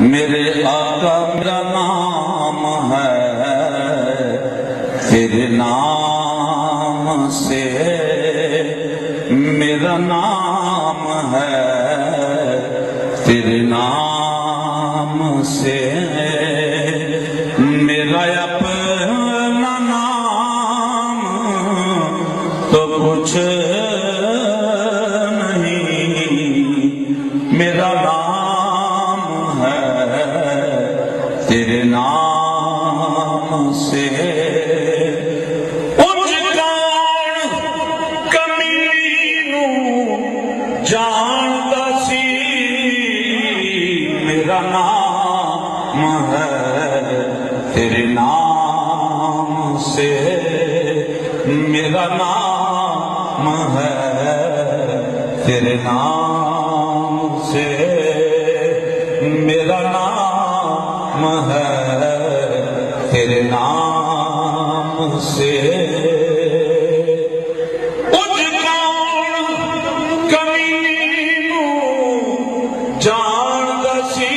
میرے آقا میرا نام ہے، تیرے نام سے میرا نام ہے، تیرے نام سے میرا اپنا نام تو کچھ نہیں، میرا نام ہے تیرے نام سے۔ اُج کون کمینو جاندا سی، میرا نام ہے تیرے نام سے، میرا نام ہے تیرے نام سے، میرا نام ہے تیرے نام سے۔ اُج کون کمینو جاندا سی،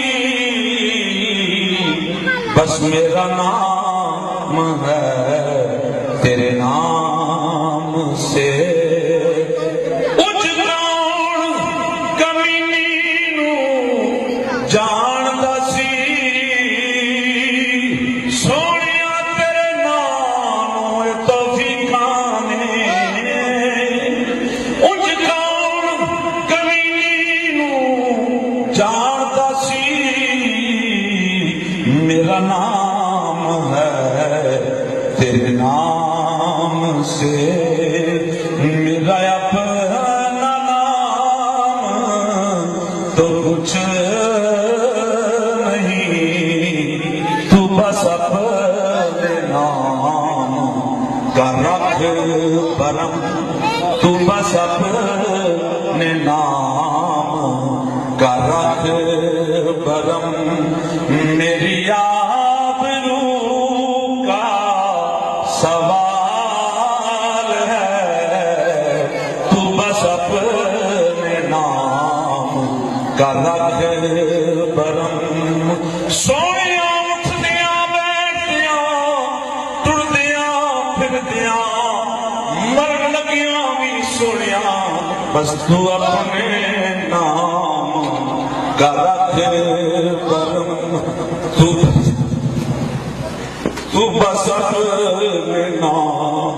بس میرا نام ہے تیرے نام سے۔ اُج کون کمینو جاندا سی، سونیا تیرے نام توفیقانے۔ اُج کون کمینو جاندا سی، میرا نام ہے تیرے نام سے، میرا اپنا نام تو کچھ نہیں، تو بس اپنے نام کا رکھ برم، تو بس اپنے نام کا رکھ برم، میری آبرو کا سوال ہے، تو بس اپنے نام کا رکھ برم۔ سونیا اٹھدیاں بیٹھدیاں ٹردیاں پھردیاں مرن لگیاں بھی سونیا، بس تو اپنے نام کا رکھ برم، تو بس اپنے نام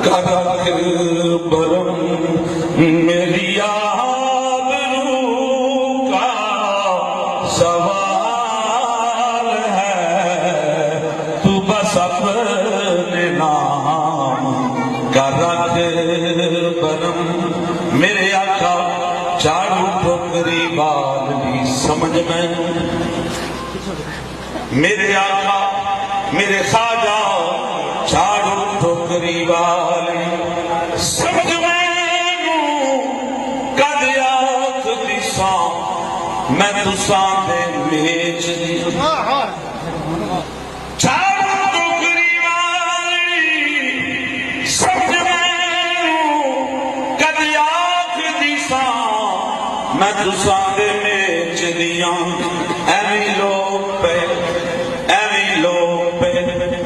کا رکھ برم، میری آبرو کا سوال ہے، تو بس اپنے نام کا رکھ برم۔ میرے آقا جھاڑو ٹوکری بال بھی سمجھ میں، میرے آقا میرے خواجہ جھاڑو ٹوکری والے سمجھ میں کد آخ دساں میں تساں دے میچ دی، جھاڑو ٹوکری والے سمجھ میں کد آخ دساں میں تساں دے میچ دیاں، ایویں لوگ پہ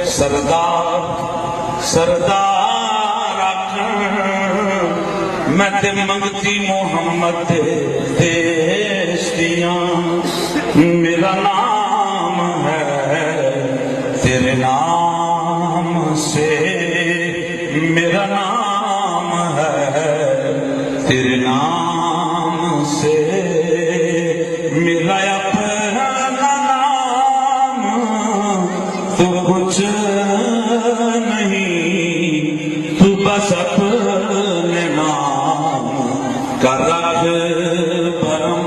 سردار سردار آکھن، میں تے منگتی محمد دیش دیاں، میرا نام ہے تیرے نام سے، میرا نام ہے تیرے نام سے، میرا اپنا نام تو کچھ نہیں، تو بس اپنے نام کا رکھ برم،